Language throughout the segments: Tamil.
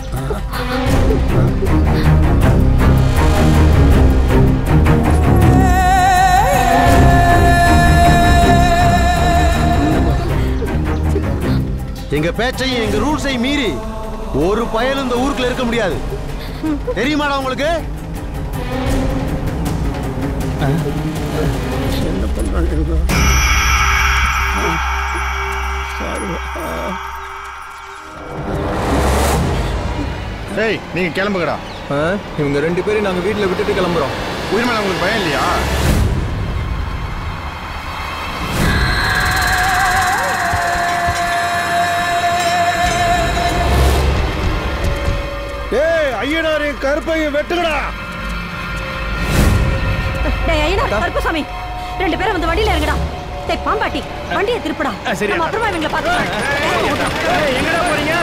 எங்க பேச்சையும் எங்க ரூல்ஸையும் மீறி ஒரு பயலும் இந்த ஊருக்குள்ள இருக்க முடியாது. தெரியுமாடா உங்களுக்கு? என்ன பண்றாங்க? டேய் நீங்க கிளம்புங்கடா. இவங்க 2 பேரும் நாங்க வீட்டுல விட்டுட்டு கிளம்புறோம். உயிர் மேல உங்களுக்கு பயம் இல்லையா? ஏய் ஐயனாரே கருப்பையை வெட்டுங்கடா. டேய் ஐயனார் கருப்பசாமி 2 பேரும் வந்து வண்டியில இறங்குடா. டேய் பாம்பாட்டி வண்டியை திருப்புடா. நம்ம அப்புறமா இவங்கள பாத்துக்கலாம். ஏய் எங்கடா போறீங்க?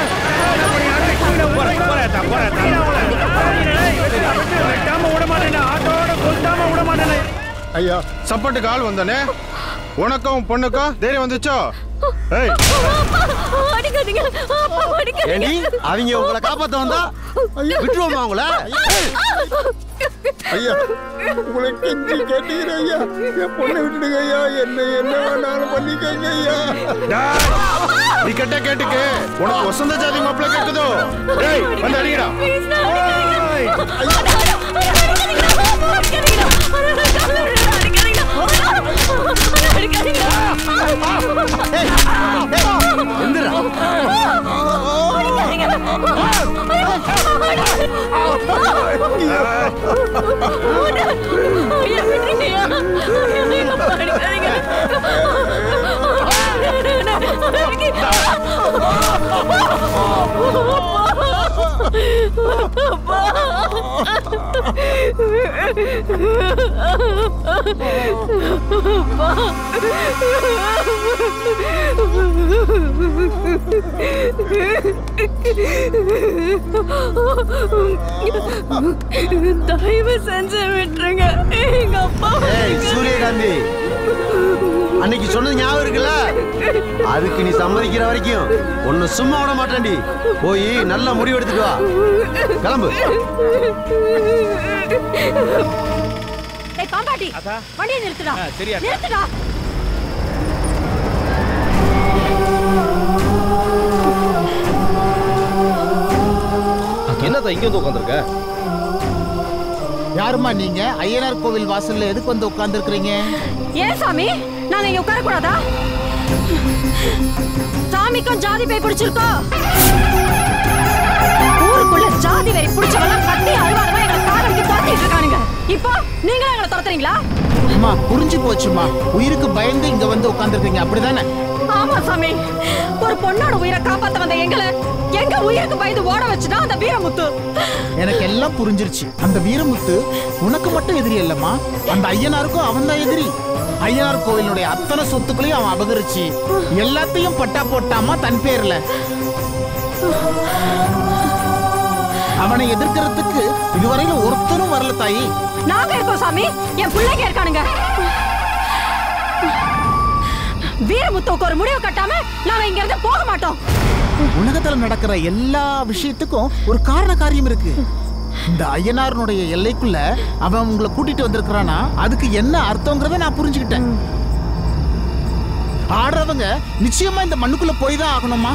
ஐயா சப்போர்ட்டுக்கு ஆள் வந்தானே. உனக்கும் பொண்ணுக்கும் தைரியம் வந்துச்சோ? ஏய் அடிக்காதீங்க அப்பா அடிக்காதீங்க. ஏண்டி அவங்க உங்களை காப்பாத்த வந்தா விட்டுருவோமா உங்கள? ஐயா உங்களை கெஞ்சி கேட்டீங்க ஐயா, என் பொண்ணை விட்டுடுங்க ஐயா, என்ன வேணாலும் பண்ணிக்கங்க ஐயா. நீ கேட்ட கேட்டுக்கு உனக்கு வசந்த ஜாதி மாப்பிள்ள கேட்குதோ? டேய் வந்து அடிங்கடா. தயவு செஞ்சு விட்டுருங்க எங்க அப்பா. சூரியகாந்தி அன்னைக்கு சொன்னது ஞாபகம் இருக்குல்ல? அதுக்கு நீ சம்மதிக்கிற வரைக்கும் ஒன்னு சும்மா விட மாட்டேன்டி. போய் நல்ல முடிவு எடுத்துட்டு வா. கிளம்பு. டேய் பாம்பாட்டி வண்டியை நிறுத்துடா. நிறுத்துடா. என்னதா இங்க வந்து உட்கார்ந்திருக்க? யாருமா நீங்க? ஐயனார் கோவில் வாசல்ல எதுக்கு வந்து உட்கார்ந்து இருக்கீங்க? ஏன் சாமி நாங்க இங்க உட்கார கூடாதா? சாமிக்கும் ஜாதி பேய் பிடிச்சிருக்கோ? ஊருக்குள்ள ஜாதி வெறி பிடிச்சவங்க கட்டி அழுவாதமா எங்களை காரணிக்கு தோத்திட்டு இருக்கானுங்க. இப்போ நீங்களும் எங்களை துரத்துறீங்களா? அம்மா புரிஞ்சு போச்சுமா, உயிருக்கு பயந்து இங்க வந்து உட்கார்ந்து இருக்கீங்க அப்படிதானே? ஆமா சாமி, ஒரு பொண்ணோட உயிரை காப்பாத்த வந்த எங்களை எங்க உயிருக்கு பயந்து ஓட வச்சுதான் அந்த வீரமுத்து. எனக்கு எல்லாம் புரிஞ்சிருச்சு. அந்த வீரமுத்து உனக்கு மட்டும் எதிரி இல்லம்மா, அந்த ஐயனாருக்கும் அவன் தான் எதிரி. ஐயனார் கோவிலுடைய அத்தனை சொத்துக்களையும் அவன் அபகரிச்சு எல்லாத்தையும் பட்டா போட்டாமா தன் பேர்ல. அவனை எதிர்க்கிறதுக்கு இதுவரையிலும் ஒருத்தரும் வரல தாயி. நாங்க இருக்கோம் சாமி, என் பிள்ளைங்க இருக்கானுங்க. வீரமுத்துக்கு ஒரு முடிவு கட்டாம நாங்க இங்க இருந்து போக மாட்டோம். உலகத்துல நடக்கிற எல்லா விஷயத்துக்கும் ஒரு காரண காரியம் இருக்கு. இந்த ஐயனாருடைய எல்லைக்குள்ள அவன் உங்களை கூட்டிட்டு வந்திருக்கிறானா அதுக்கு என்ன அர்த்தங்கிறத நான் புரிஞ்சுக்கிட்டேன். ஆடுறவங்க நிச்சயமா இந்த மண்ணுக்குள்ள போய் தான் ஆகணுமா?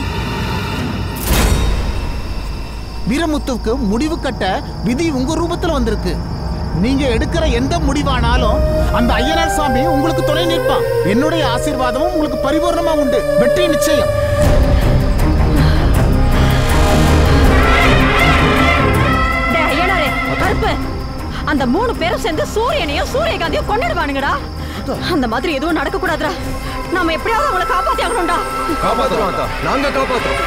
வீரமுத்துவுக்கு முடிவு கட்ட விதி உங்க ரூபத்துல வந்திருக்கு. நீங்க எடுக்கிற எந்த முடிவானாலும் அந்த ஐயனார் சாமி உங்களுக்கு துணை நிற்பான். என்னுடைய ஆசீர்வாதமும் உங்களுக்கு பரிபூர்ணமா உண்டு. வெற்றி நிச்சயம். கருப்பு, அந்த 3 பேரும் சேர்ந்து சூரியனையும் சூரியகாந்தியும் கொண்டுடுவானுங்கடா. அந்த மாதிரி எதுவும் நடக்க கூடாதுடா. நாம எப்படியாவது அவங்களை காப்பாத்தி ஆகணும்டா. காப்பாத்துறோம், நாங்க காப்பாத்துறோம்.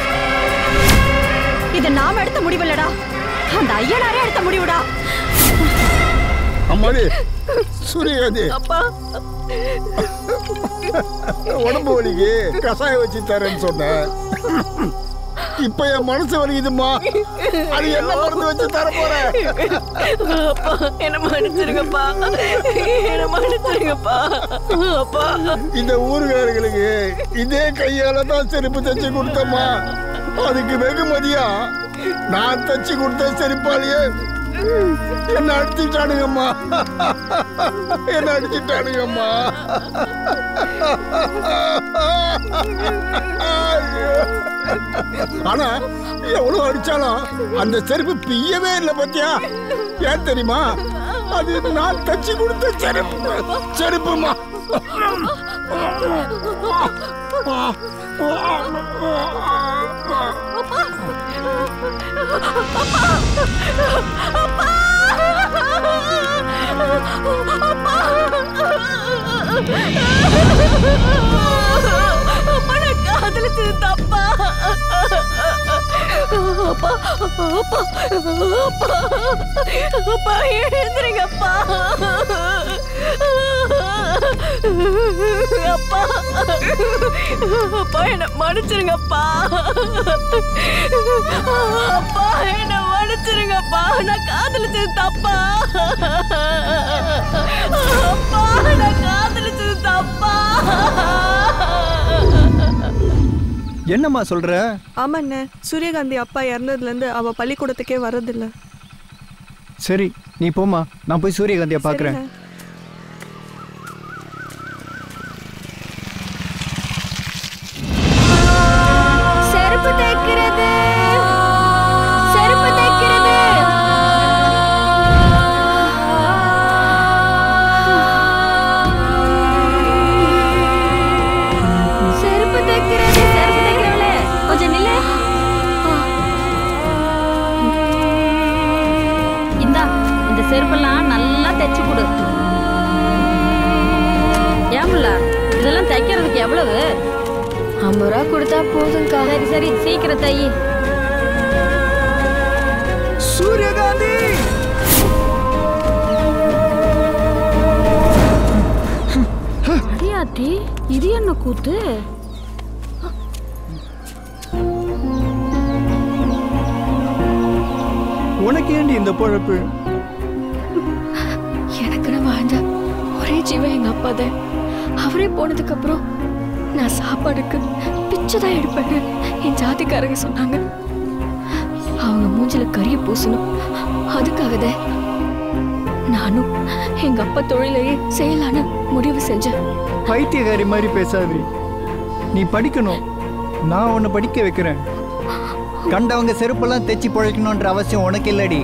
இது நாம எடுத்த முடிவு இல்லடா, அந்த ஐயனாரே எடுத்த முடிவுடா. அம்மாடி சூரியகாந்தி, அப்பா உடம்பு வலிக்கு கசாயம் வச்சு தரேன்னு சொன்னேன். இப்ப என் மனசு வலிக்குதுமா. அது என்ன மருந்து வச்சு தர போறேன்? என்ன மன்னிச்சிருங்கப்பா, என்ன மன்னிச்சிருங்கப்பா. அப்பா இந்த ஊருகாரர்களுக்கு இதே கையால தான் செருப்பு தைச்சு கொடுத்தம்மா. அதுக்கு வெகுமதியா நான் தச்சு கொடுத்த செருப்பாலேயே என்ன அடிச்சுட்டானுங்கம்மா. என்ன அடிச்சுட்டானுங்கம்மா. ஆனா எவ்வளவு அடிச்சாலும் அந்த செருப்பு பிய்யவே இல்லை பத்தியா? ஏன் தெரியுமா? அது நான் தச்சு கொடுத்த செருப்புமா. காதலிச்சது தப்பா? அப்பா அப்பா அப்பா எழுந்திருங்கப்பா. அப்பா அப்பா என்ன மன்னிச்சிருங்கப்பா. அப்பா என்ன மன்னிச்சிருங்கப்பா. நான் காதலிச்சது தப்பா? அப்பா நான் காதலிச்சது தப்பா? என்னம்மா சொல்ற? ஆமாண்ணே, சூரியகாந்தி அப்பா இறந்ததுலேருந்து அவ பள்ளிக்கூடத்துக்கே வர்றதில்ல. சரி நீ போமா, நான் போய் சூரியகாந்தியை பார்க்குறேன். செருப்பு தைக்கிறது, செருப்பு தைக்கிறது. செருப்பு தைக்கிறது, செருப்பு தைக்கிறவளே கொஞ்சம் நில்லு. இந்தா இந்த செருப்பெல்லாம் நல்லா தைச்சு கொடு. ஏமுல்ல இதெல்லாம் தைக்கிறதுக்கு எவ்வளவு? 50 ரூபா கொடுத்தா போதும்க்கா. சரி சரி சீக்கிரம் தை. சூரியகாந்தி அடியாத்தி, இது என்ன கூத்து? உனக்கு ஏண்டி இந்த பொழப்பு? எனக்குன்னு வாழ்ந்த ஒரே ஜீவன் எங்க அப்பா தான். அவரே போனதுக்கு அப்புறம் நான் சாப்பாடுக்கு பிச்சை தான் எடுப்பேன்னு என் ஜாதிக்காரங்க சொன்னாங்க. அவங்க மூஞ்சில கரிய பூசணும், அதுக்காக தான் நானும் எங்க அப்பா தொழிலையே செய்யலான்னு முடிவு செஞ்சேன். பைத்தியக்காரி மாதிரி பேசாதே. நீ படிக்கணும், நான் உன்னை படிக்க வைக்கிறேன். கண்டவங்க செருப்பெல்லாம் தைச்சி பழைக்கணுன்ற அவசியம் உனக்கு இல்லடி.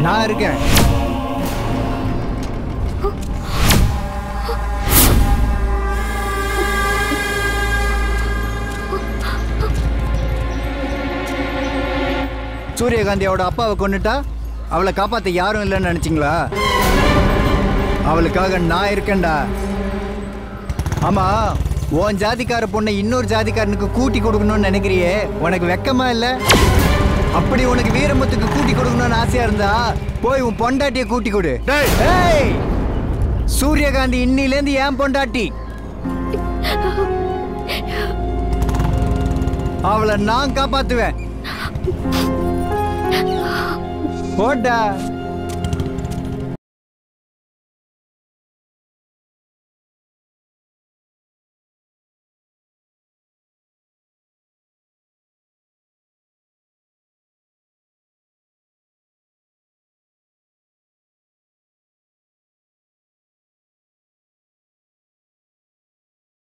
நான் இருக்கேன். சூரியகாந்தியோட அப்பாவை கொண்டுட்டா அவளை காப்பாற்ற யாரும் இல்லைன்னு நினைச்சிங்களா? அவளுக்காக நான் இருக்கேன்டா. ஆமா, உன் ஜாதிக்கார பொண்ணை இன்னொரு ஜாதிக்காரனுக்கு கூட்டி கொடுக்கணும்னு நினைக்கிறியே, உனக்கு வெக்கமா இல்லை? அப்படி உனக்கு வீரமுத்துக்கு கூட்டி கொடுக்கணும்னு ஆசையா இருந்தா போய் உன் பொண்டாட்டியை கூட்டி கொடு. சூரியகாந்தி இன்னிலேருந்து ஏன் பொண்டாட்டி. அவளை நான் காப்பாத்துவேன். போடா.